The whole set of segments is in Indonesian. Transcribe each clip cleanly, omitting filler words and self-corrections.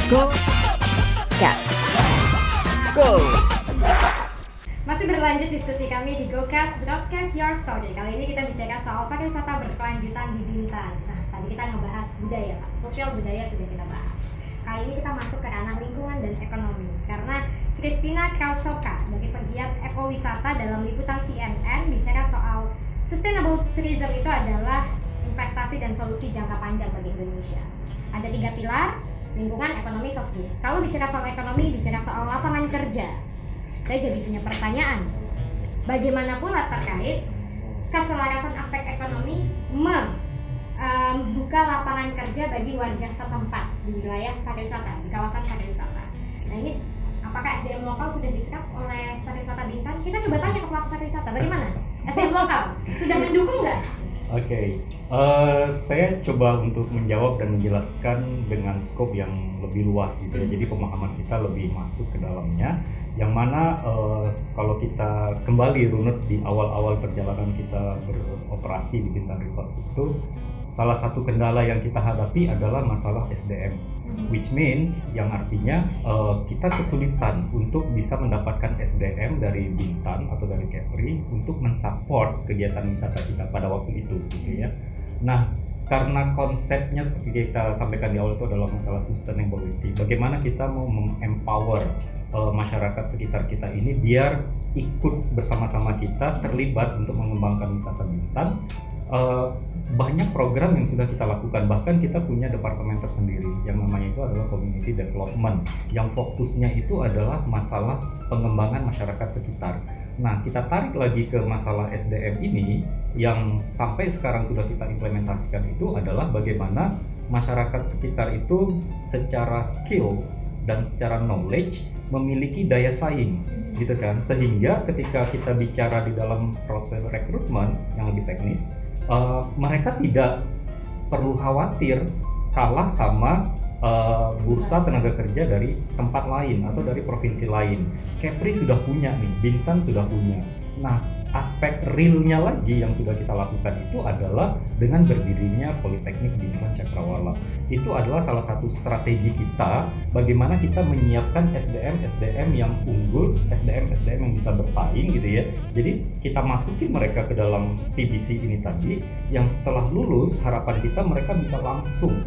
Go Cat. Go. Masih berlanjut diskusi kami di GoCast Broadcast Your Story. Kali ini kita bicara soal pariwisata berkelanjutan di Bintan. Nah, tadi kita ngebahas budaya, Pak. Sosial budaya sudah kita bahas. Kali ini kita masuk ke ranah lingkungan dan ekonomi. Karena Christina Krausoka dari pegiat ekowisata dalam liputan CNN bicara soal sustainable tourism itu adalah investasi dan solusi jangka panjang bagi Indonesia. Ada 3 pilar, lingkungan, ekonomi, sosial. Kalau bicara soal ekonomi, bicara soal lapangan kerja. Saya jadi punya pertanyaan, bagaimana pula terkait keselarasan aspek ekonomi membuka lapangan kerja bagi warga setempat di wilayah pariwisata, di kawasan pariwisata. Nah ini, apakah SDM lokal sudah diserap oleh pariwisata Bintan? Kita coba tanya ke pelaku pariwisata, bagaimana? SDM lokal sudah mendukung nggak? Oke, saya coba untuk menjawab dan menjelaskan dengan skop yang lebih luas gitu ya. Jadi pemahaman kita lebih masuk ke dalamnya. Yang mana kalau kita kembali runut di awal-awal perjalanan kita beroperasi di Bintan Resorts itu, salah satu kendala yang kita hadapi adalah masalah SDM, which means yang artinya kita kesulitan untuk bisa mendapatkan SDM dari Bintan atau dari Kepri untuk mensupport kegiatan wisata kita pada waktu itu, gitu ya. Nah, karena konsepnya seperti kita sampaikan di awal itu adalah masalah sustainability. Bagaimana kita mau empower masyarakat sekitar kita ini biar ikut bersama-sama kita terlibat untuk mengembangkan wisata Bintan. Banyak program yang sudah kita lakukan, bahkan kita punya departemen tersendiri yang namanya itu adalah community development, yang fokusnya itu adalah masalah pengembangan masyarakat sekitar. Nah, kita tarik lagi ke masalah SDM ini, yang sampai sekarang sudah kita implementasikan itu adalah bagaimana masyarakat sekitar itu secara skills dan secara knowledge memiliki daya saing, gitu kan, sehingga ketika kita bicara di dalam proses rekrutmen yang lebih teknis, mereka tidak perlu khawatir kalah sama bursa tenaga kerja dari tempat lain atau dari provinsi lain. Kepri sudah punya nih, Bintan sudah punya. Nah, aspek realnya lagi yang sudah kita lakukan itu adalah dengan berdirinya Politeknik Bintan Cakrawala. Itu adalah salah satu strategi kita bagaimana kita menyiapkan SDM yang unggul, SDM yang bisa bersaing gitu ya. Jadi kita masukin mereka ke dalam TBC ini tadi, yang setelah lulus harapan kita mereka bisa langsung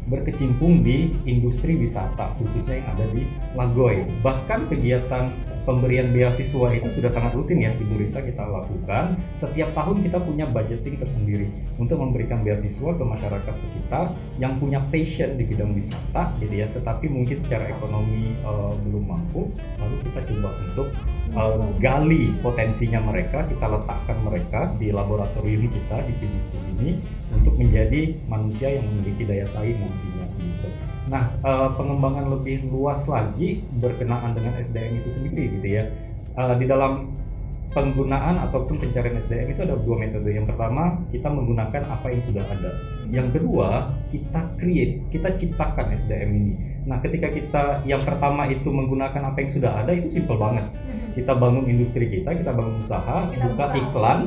berkecimpung di industri wisata khususnya yang ada di Lagoy. Bahkan kegiatan pemberian beasiswa itu sudah sangat rutin ya di Burita kita lakukan. Setiap tahun kita punya budgeting tersendiri untuk memberikan beasiswa ke masyarakat sekitar yang punya passion di bidang wisata gitu ya, tetapi mungkin secara ekonomi belum mampu. Lalu kita coba untuk gali potensinya mereka, kita letakkan mereka di laboratorium kita di TBC ini untuk menjadi manusia yang memiliki daya saing nantinya gitu. Nah, pengembangan lebih luas lagi berkenaan dengan SDM itu sendiri gitu ya. Di dalam penggunaan ataupun pencarian SDM itu ada 2 metode. Yang pertama, kita menggunakan apa yang sudah ada. Yang kedua, kita ciptakan SDM ini. Nah, ketika kita yang pertama itu menggunakan apa yang sudah ada, itu simple banget. Kita bangun industri kita bangun usaha, buka iklan,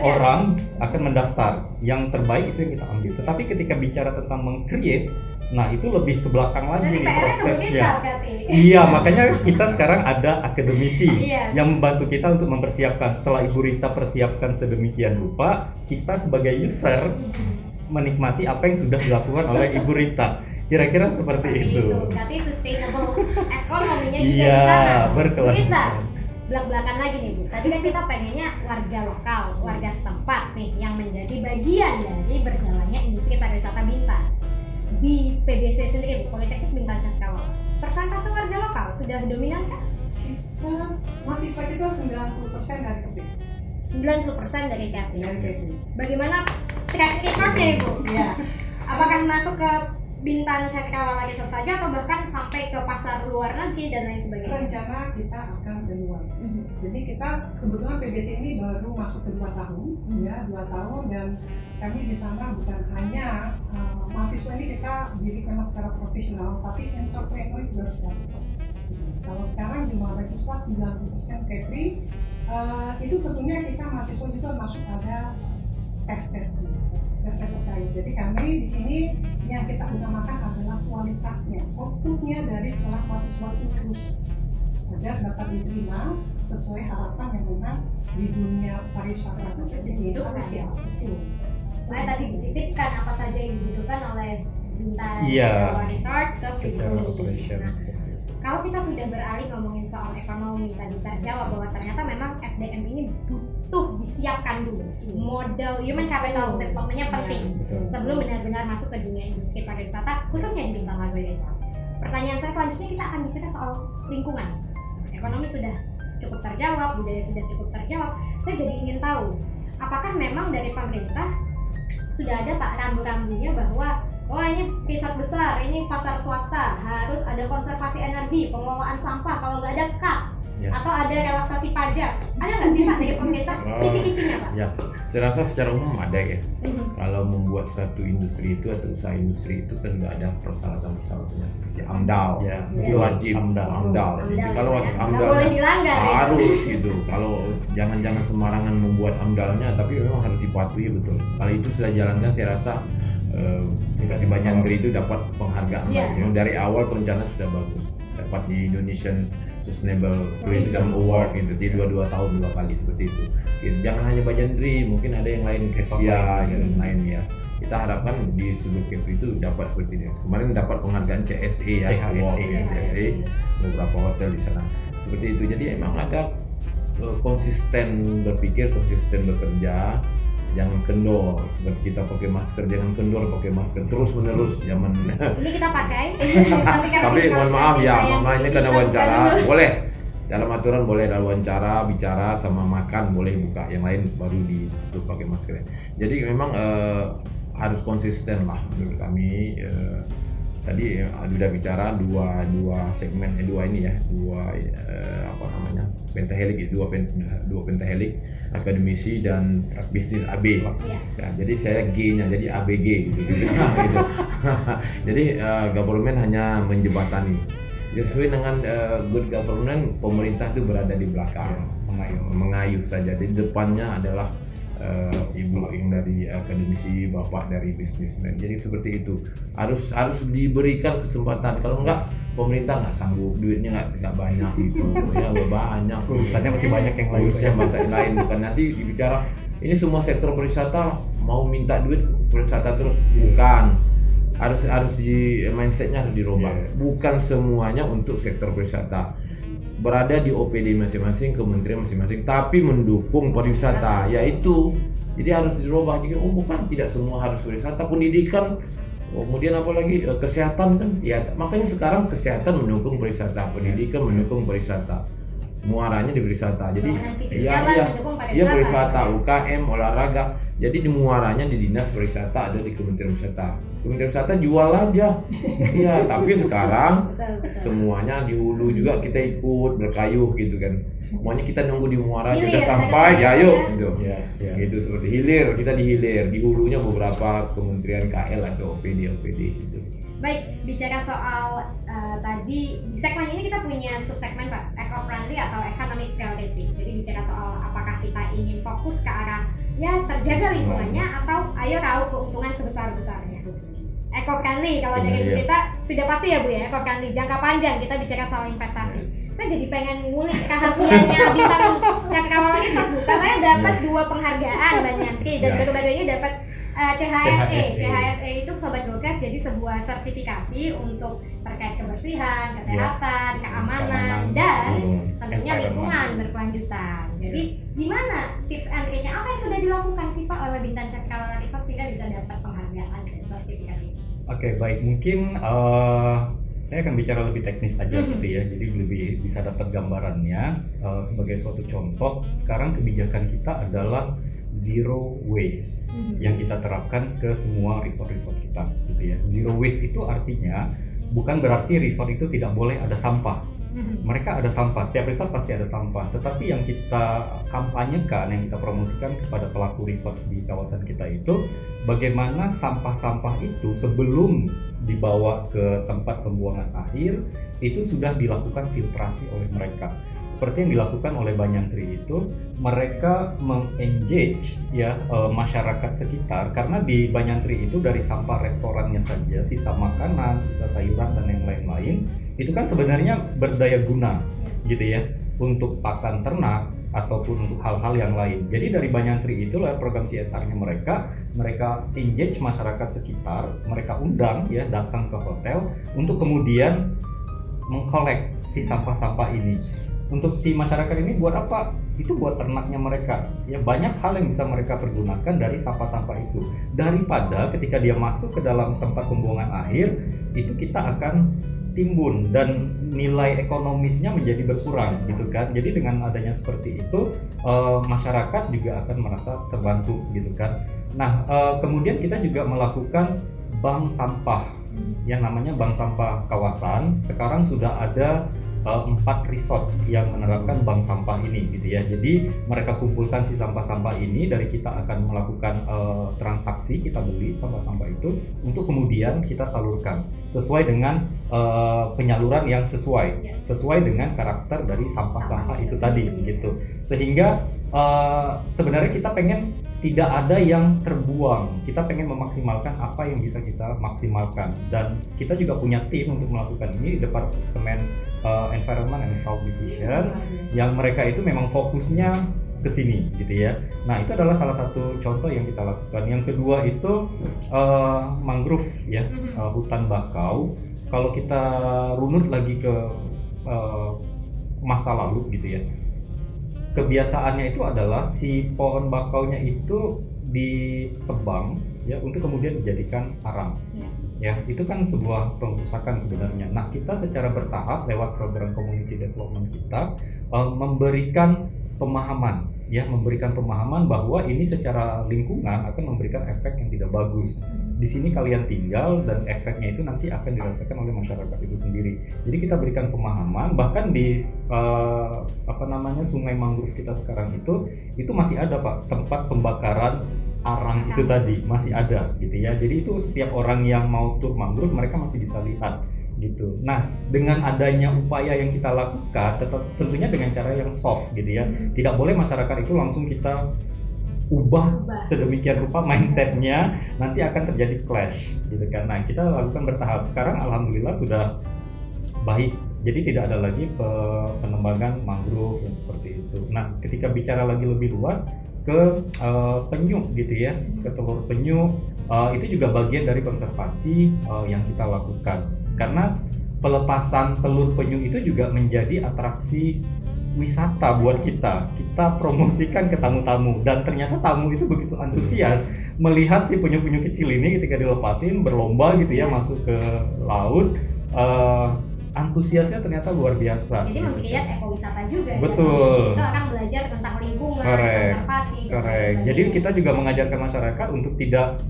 orang akan mendaftar. Yang terbaik itu yang kita ambil. Tetapi ketika bicara tentang meng-create, nah itu lebih ke belakang lagi nih prosesnya. Iya, makanya kita sekarang ada akademisi yang membantu kita untuk mempersiapkan. Setelah Ibu Rita persiapkan sedemikian rupa, kita sebagai user menikmati apa yang sudah dilakukan oleh Ibu Rita. Kira-kira seperti itu. Berarti sustainable ekonominya juga di sana. Berkelanjutan. Belak-belakan lagi nih Bu. Tadi kan kita pengennya warga lokal, warga setempat nih yang menjadi bagian dari berjalannya industri pariwisata Bintan. Di PBC sendiri, Politeknik Bintan Cakrawala, persentase warga lokal sudah dominan kan? Mahasiswa kita 90% dari Kepri. 90% dari Kepri. Bagaimana track recordnya Ibu? Iya. Apakah masuk ke Bintan Cakrawala Resort saja atau bahkan sampai ke pasar luar negeri dan lain sebagainya? Rencana kita akan keluar. Jadi kita kebetulan PBC ini baru masuk ke 2 tahun, ya 2 tahun, dan kami di sana bukan hanya mahasiswa ini kita didirikan secara profesional, tapi entrepreneur juga harus dapat. Kalau sekarang jumlah mahasiswa 90% Kepri, itu tentunya kita mahasiswa juga masuk pada tes terkait. Jadi kami di sini yang kita utamakan adalah kualitasnya, outputnya dari setelah mahasiswa itu lulus agar dapat diterima sesuai harapan yang memang di dunia pariwisata seperti itu harus ya. Makanya tadi dititipkan apa saja yang dibutuhkan oleh Bintang Iya. Resort ke secara Visi. operation Nah, seperti itu. kalau kita sudah beralih ngomongin soal ekonomi, tadi terjawab bahwa ternyata memang SDM ini butuh disiapkan dulu. Modal human capital development-nya penting Betul. sebelum benar-benar masuk ke dunia industri pariwisata, khususnya di Bintang Lagoy Resort. Pertanyaan saya selanjutnya, kita akan bicara soal lingkungan. Ekonomi sudah cukup terjawab, budaya sudah cukup terjawab. Saya jadi ingin tahu, apakah memang dari pemerintah sudah ada Pak rambu-rambunya bahwa ini resort besar, ini pasar swasta, harus ada konservasi energi, pengelolaan sampah, kalau nggak ada cut, Ya. atau ada relaksasi pajak. Ada nggak sih Pak dari pemerintah visi-visinya Pak? Ya, saya rasa secara umum ada ya. Kalau membuat satu industri itu atau usaha industri itu kan nggak ada persyaratan-persyaratannya seperti AMDAL, Ya, itu wajib AMDAL. Jadi kalau ya. Nggak AMDAL boleh dilanggar ya. harus gitu. Kalau jangan sembarangan membuat AMDALnya, tapi memang harus dipatuhi betul. Kalau itu sudah jalankan, saya rasa di banyak negeri itu dapat penghargaan. Iya. Memang dari awal perencanaan sudah bagus, dapat di Indonesian Sustainable Tourism Award gitu, di 2 tahun 2 kali seperti itu. Gitu. Jangan hanya Bajandri, mungkin ada yang lain, Kesia, yang lain ya. Kita harapkan di seluruh Kepri itu dapat seperti ini. Kemarin dapat penghargaan CSE ya, award ya, CSE, beberapa hotel di sana. Seperti itu. Jadi emang ada konsisten berpikir, konsisten bekerja. Jangan kendor, seperti kita pakai masker, jangan kendor pakai masker terus menerus zaman. Ini kita pakai, karena Tapi physical mohon maaf distancing ya, yang mama ini kita karena buka wawancara dulu. boleh dalam aturan, boleh dalam wawancara bicara sama makan boleh buka, yang lain baru ditutup pakai masker. Jadi memang harus konsisten lah menurut kami. Tadi sudah bicara dua segmen, dua pentahelik, dua pentahelik, akademisi dan bisnis AB. Ya, jadi saya G-nya jadi ABG gitu. Gitu. Jadi government hanya menjembatani. Sesuai dengan good government, pemerintah itu berada di belakang, mengayuh saja. Di depannya adalah ibu yang dari akademisi, bapak dari bisnismen. Jadi seperti itu, harus diberikan kesempatan. Kalau enggak, pemerintah nggak sanggup, duitnya nggak banyak gitu ya, banyak Urusannya masih banyak yang lain. urusannya banyak yang lain. Bukan nanti dibicara ini semua sektor pariwisata mau minta duit pariwisata terus, bukan. Harus di mindsetnya harus dirubah. Bukan semuanya untuk sektor pariwisata, berada di OPD masing-masing, kementerian masing-masing, tapi mendukung pariwisata, yaitu jadi harus dirubah. Jadi bukan tidak semua harus pariwisata, pendidikan, kemudian apalagi kesehatan kan, ya makanya sekarang kesehatan mendukung pariwisata, pendidikan mendukung pariwisata, muaranya di pariwisata. Jadi ya pariwisata, UKM, olahraga. Jadi di muaranya di dinas pariwisata, ada di Kementerian Wisata. Kementerian Wisata jual aja. Iya, tapi sekarang semuanya di hulu juga kita ikut berkayuh gitu kan. Semuanya kita nunggu di muara, kita sampai ya yuk gitu. Gitu seperti hilir, kita di hilir, di hulunya beberapa kementerian KL atau OPD gitu. Baik, bicara soal tadi di segmen ini kita punya subsegmen Pak, eco-friendly atau economic priority. Jadi bicara soal apakah kita ingin fokus ke arah ya terjaga lingkungannya atau ayo raup keuntungan sebesar-besarnya. Eco-friendly kalau dari Bu kita sudah pasti ya Bu ya, eco-friendly jangka panjang kita bicara soal investasi. Saya jadi pengen ngulik rahasianya Bintang Cakrawala Resort Bu, karena dapat 2 penghargaan Mbak Nyantri dan baru-baru ini dapat CHSE itu Sobat Gokes, jadi sebuah sertifikasi untuk terkait kebersihan, kesehatan, keamanan, dan tentunya lingkungan berkelanjutan. Jadi gimana tips and triknya, apa yang sudah dilakukan sih Pak oleh Bintang Cakrawala Resort sehingga bisa dapat penghargaan dan sertifikat ini? Oke, baik, mungkin saya akan bicara lebih teknis saja gitu ya, jadi lebih bisa dapat gambarannya. Sebagai suatu contoh, sekarang kebijakan kita adalah zero waste yang kita terapkan ke semua resort-resort kita gitu ya. Zero waste itu artinya bukan berarti resort itu tidak boleh ada sampah. Mereka ada sampah, setiap resort pasti ada sampah, tetapi yang kita kampanyekan, yang kita promosikan kepada pelaku resort di kawasan kita itu bagaimana sampah-sampah itu sebelum dibawa ke tempat pembuangan akhir itu sudah dilakukan filtrasi oleh mereka, seperti yang dilakukan oleh Banyantri itu, mereka mengengage ya masyarakat sekitar, karena di Banyantri itu dari sampah restorannya saja, sisa makanan, sisa sayuran dan yang lain-lain itu kan sebenarnya berdaya guna gitu ya untuk pakan ternak ataupun untuk hal-hal yang lain. Jadi dari Banyantri itu lewat program CSR-nya mereka engage masyarakat sekitar, mereka undang ya datang ke hotel untuk kemudian mengkolek si sampah-sampah ini. Untuk si masyarakat ini buat apa? Itu buat ternaknya mereka. Ya banyak hal yang bisa mereka pergunakan dari sampah-sampah itu. Daripada ketika dia masuk ke dalam tempat pembuangan akhir, itu kita akan timbun dan nilai ekonomisnya menjadi berkurang gitu kan. Jadi dengan adanya seperti itu, masyarakat juga akan merasa terbantu gitu kan. Nah, kemudian kita juga melakukan bank sampah yang namanya bank sampah kawasan. Sekarang sudah ada 4 resort yang menerapkan bank sampah ini gitu ya. Jadi mereka kumpulkan si sampah-sampah ini, dari kita akan melakukan transaksi, kita beli sampah-sampah itu untuk kemudian kita salurkan sesuai dengan penyaluran yang sesuai dengan karakter dari sampah-sampah itu tadi gitu. Sehingga sebenarnya kita pengen tidak ada yang terbuang. Kita pengen memaksimalkan apa yang bisa kita maksimalkan, dan kita juga punya tim untuk melakukan ini di Departemen Environment and Health Division yang mereka itu memang fokusnya ke sini gitu ya. Nah, itu adalah salah satu contoh yang kita lakukan. Yang kedua itu mangrove ya, hutan bakau. Kalau kita runut lagi ke masa lalu gitu ya, kebiasaannya itu adalah si pohon bakaunya itu ditebang ya untuk kemudian dijadikan arang. Ya, itu kan sebuah pengrusakan sebenarnya. Nah, kita secara bertahap lewat program community development kita memberikan pemahaman bahwa ini secara lingkungan akan memberikan efek yang tidak bagus. Di sini kalian tinggal dan efeknya itu nanti akan dirasakan oleh masyarakat itu sendiri. Jadi kita berikan pemahaman, bahkan di sungai mangrove kita sekarang itu masih ada Pak tempat pembakaran arang itu tadi, masih ada gitu ya. Jadi itu setiap orang yang mau tur mangrove mereka masih bisa lihat gitu. Nah, dengan adanya upaya yang kita lakukan, tetap tentunya dengan cara yang soft gitu ya. Tidak boleh masyarakat itu langsung kita ubah sedemikian rupa mindsetnya, nanti akan terjadi clash gitu kan. Nah, kita lakukan bertahap. Sekarang alhamdulillah sudah baik. Jadi tidak ada lagi penembangan mangrove yang seperti itu. Nah, ketika bicara lagi lebih luas ke penyu gitu ya, ke telur penyu, itu juga bagian dari konservasi yang kita lakukan. Karena pelepasan telur penyu itu juga menjadi atraksi wisata buat kita. Kita promosikan ke tamu-tamu, dan ternyata tamu itu begitu antusias melihat si penyu-penyu kecil ini ketika dilepasin berlomba gitu ya masuk ke laut. Antusiasnya ternyata luar biasa. Jadi mengkreat ekowisata juga. Betul. Ya, kita akan belajar tentang lingkungan, konservasi. Correct. Jadi kita juga mengajarkan masyarakat untuk tidak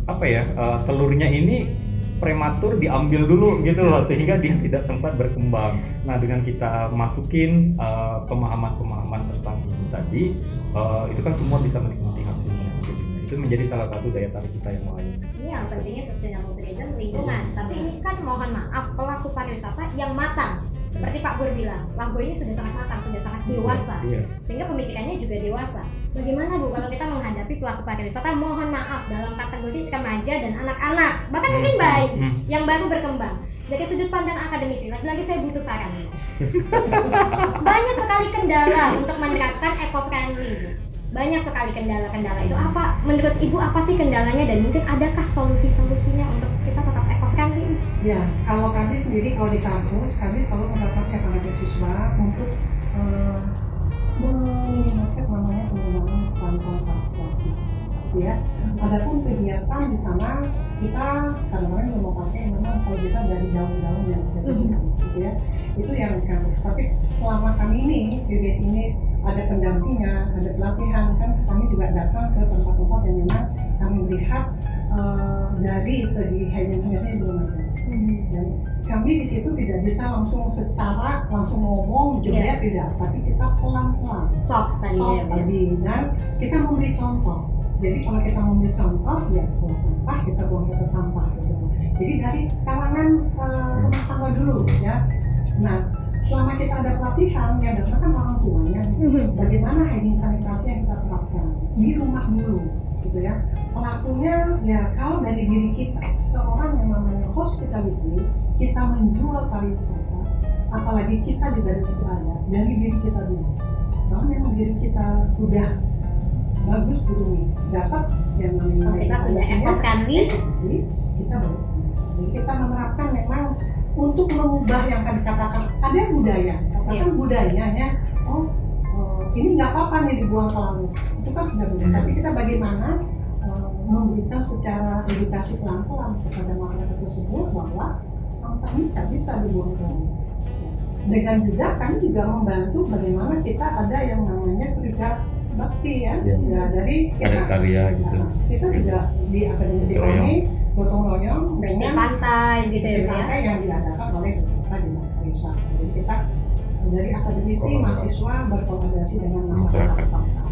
telurnya ini prematur diambil dulu gitu loh, sehingga dia tidak sempat berkembang. Nah, dengan kita masukin pemahaman tentang ini tadi, itu kan semua bisa menikmati hasilnya. Itu menjadi salah satu daya tarik kita yang lain. Ini yang pentingnya sustainable tourism lingkungan. Tapi ini kan mohon maaf pelaku pariwisata yang matang. Seperti Pak Bur bilang, Lago ini sudah sangat matang, sudah sangat dewasa. Sehingga pemikirannya juga dewasa. Bagaimana Bu kalau kita menghadapi pelaku pariwisata, mohon maaf dalam kategori remaja dan anak-anak, bahkan mungkin baik yang baru berkembang. Dari sudut pandang akademisi, lagi-lagi saya butuh saran. Banyak sekali kendala untuk menerapkan eco-friendly. Banyak sekali kendala-kendala itu. Apa menurut Ibu apa sih kendalanya, dan mungkin adakah solusi-solusinya untuk kita tetap eco-friendly? Ya, kalau kami sendiri kalau di kampus kami selalu mendapatkan para siswa untuk meminimalisir namanya penggunaan kantong plastik. Ya, adapun kegiatan di sana kita kadang-kadang yang mau pakai memang kalau bisa dari daun-daun yang ada di sini, gitu ya. Itu yang kami. Tapi selama kami ini di sini ada pendampingnya, ada pelatihan, kan kami juga datang ke tempat-tempat yang memang kami melihat dari segi hygiene-nya belum ada. Dan kami di situ tidak bisa langsung ngomong tidak, tapi kita pelan-pelan, soft tadi, dan kita memberi contoh. Jadi kalau kita memberi contoh, ya buang sampah, kita buang ke sampah gitu. Jadi dari kalangan rumah tangga dulu ya. Nah, selama kita ada pelatihan yang datang kan orang tuanya, bagaimana hygiene sanitasi yang kita terapkan di rumah dulu, gitu ya. Pelakunya ya kalau dari diri kita, seorang yang namanya hospitality, kita menjual pariwisata, apalagi kita juga di situ ada dari diri kita dulu. Kalau memang diri kita sudah bagus dulu, dapat yang namanya Kita sudah effort kan nih. kita baru bisa. Jadi kita menerapkan memang untuk mengubah yang tadi katakan ada budaya, katakan budayanya, ini nggak apa-apa nih dibuang ke laut, itu kan sudah benar. Tapi kita bagaimana memberikan secara edukasi pelan-pelan kepada masyarakat tersebut bahwa sampah ini tak bisa dibuang ke laut. Dengan juga kami juga membantu bagaimana kita ada yang namanya kerja bakti ya, dari Ada karya gitu. kita juga di akademisi kami gotong royong Bersih dengan pantai gitu bersih ya. pantai yang diadakan oleh beberapa dinas pariwisata. Jadi kita dari akademisi mahasiswa berkolaborasi dengan masyarakat setempat.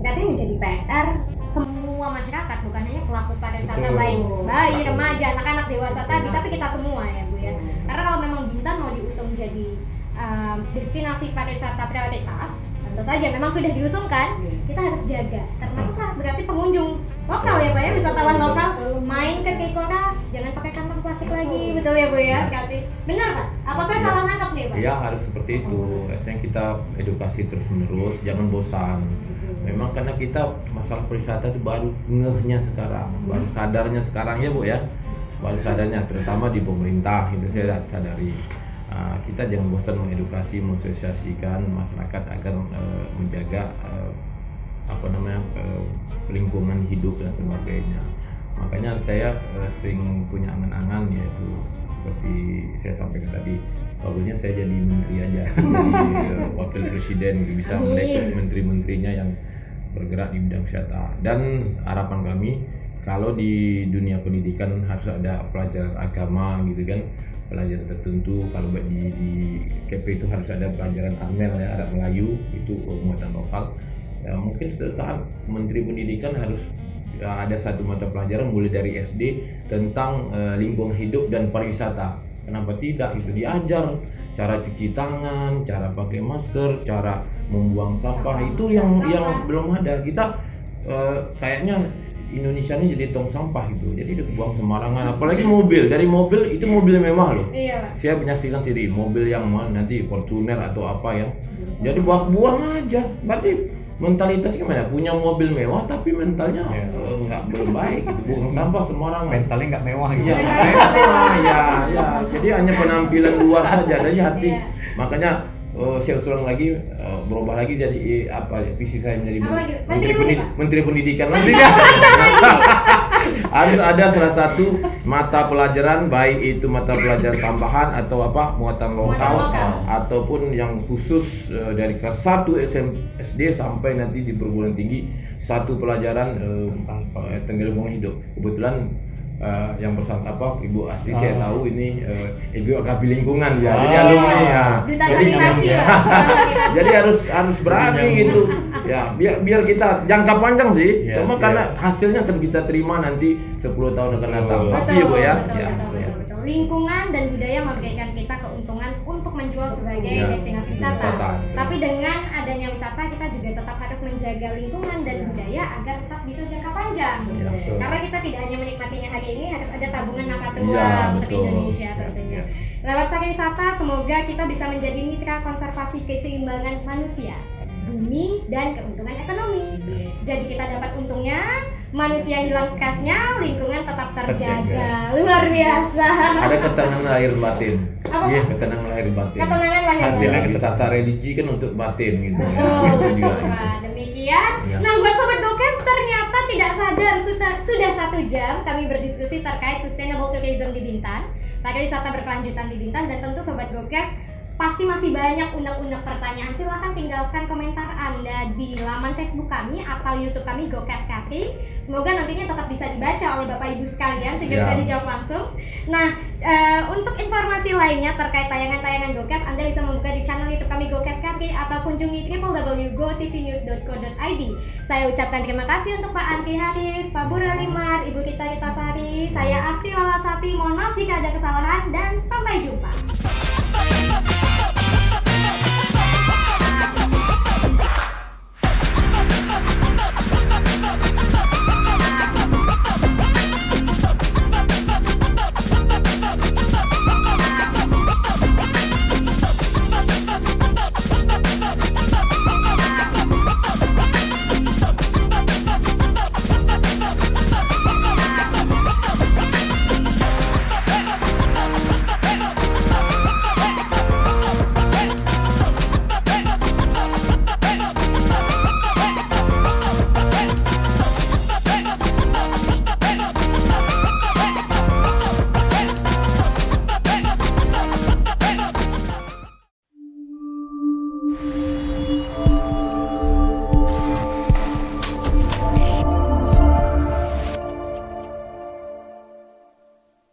Berarti menjadi PR semua masyarakat, bukan hanya pelaku pariwisata, Betul. baik bayi, remaja, anak-anak, dewasa tadi, tapi kita semua ya Bu ya. Karena kalau memang Bintan mau diusung menjadi destinasi pariwisata prioritas, tentu saja memang sudah diusungkan, kita harus jaga. Termasuklah berarti pengunjung lokal ya Pak ya, wisatawan lokal main ke Kekora jangan pakai kantong plastik lagi, betul ya Bu ya? Berarti benar Pak? Apa saya salah nangkap nih Pak? Ya harus seperti itu. Biasanya kita edukasi terus menerus, jangan bosan. Memang karena kita masalah pariwisata itu baru ngehnya sekarang, baru sadarnya sekarang ya Bu ya. Baru sadarnya terutama di pemerintah itu saya sadari. Kita jangan bosan mengedukasi, mensosialisasikan masyarakat agar menjaga lingkungan hidup dan sebagainya. Makanya saya sering punya angan-angan yaitu seperti saya sampaikan tadi, awalnya saya jadi menteri aja, jadi wakil presiden bisa merekrut menteri-menterinya yang bergerak di bidang wisata. Dan harapan kami kalau di dunia pendidikan harus ada pelajaran agama gitu kan, pelajaran tertentu. Kalau di KP itu harus ada pelajaran Armel ya, adat Melayu itu muatan lokal. Ya, mungkin suatu saat Menteri Pendidikan harus ada satu mata pelajaran mulai dari SD tentang lingkungan hidup dan pariwisata. Kenapa tidak? Itu diajar cara cuci tangan, cara pakai masker, cara membuang sampah. Itu yang belum ada. Kita kayaknya Indonesia ini jadi tong sampah gitu. Jadi dibuang sembarangan. Apalagi mobil. Dari mobil itu mobil mewah loh. Iya Pak. Saya menyaksikan sendiri mobil yang nanti Fortuner atau apa yang jadi buang aja. Berarti mentalitas gimana? Punya mobil mewah tapi mentalnya belum baik gitu. Buang sampah sembarangan. Mentalnya nggak mewah gitu. Iya, ya. Jadi hanya penampilan luar saja dari hati. Makanya saya ulang lagi berubah lagi jadi visi saya menjadi menteri pendidikan lagi. Harus ada salah satu mata pelajaran, baik itu mata pelajaran tambahan atau muatan lokal ataupun yang khusus dari kelas 1 SD sampai nanti di perguruan tinggi, satu pelajaran tentang lingkungan hidup. Kebetulan yang bersama Ibu Asti saya tahu ini Ibu Akapi Lingkungan ya, jadi alumni ya. Jadi harus berani gitu ya, biar kita jangka panjang sih. Cuma karena hasilnya akan kita terima nanti 10 tahun akan datang pasti ya Bu ya. Betul. Lingkungan dan budaya memberikan kita keuntungan untuk menjual sebagai destinasi wisata. Tapi dengan adanya wisata kita juga tetap harus menjaga lingkungan dan budaya agar tetap bisa jangka panjang. Karena kita tidak hanya menikmatinya hari ini, harus ada tabungan masa tua untuk Indonesia tentunya. Lewat pariwisata semoga kita bisa menjadi mitra konservasi keseimbangan manusia, bumi, dan keuntungan ekonomi. Jadi kita dapat untungnya, manusia hilang skasnya, lingkungan tetap terjaga. Luar biasa. Ada ketenangan lahir batin. Apa? Ketenangan lahir batin. Ketenangan lahir batin. Hasilnya kita sasar religi kan untuk batin gitu. Betul. Juga, Nah, demikian. Ya. Nah, buat sobat Gokes, ternyata tidak sadar sudah 1 jam kami berdiskusi terkait sustainable tourism di Bintan, pariwisata berkelanjutan di Bintan, dan tentu sobat Gokes pasti masih banyak undang-undang pertanyaan. Silahkan tinggalkan komentar Anda di laman Facebook kami atau YouTube kami Gokes Catering. Semoga nantinya tetap bisa dibaca oleh Bapak Ibu sekalian sehingga bisa dijawab langsung. Nah, untuk informasi lainnya terkait tayangan-tayangan Gokes, Anda bisa membuka di channel YouTube kami Gokes Catering atau kunjungi www.gotvnews.co.id. Saya ucapkan terima kasih untuk Pak Andri Haris, Pak Burhan Limar, Ibu Rita Sari. Saya Asti Lalasati. Mohon maaf jika ada kesalahan dan sampai jumpa.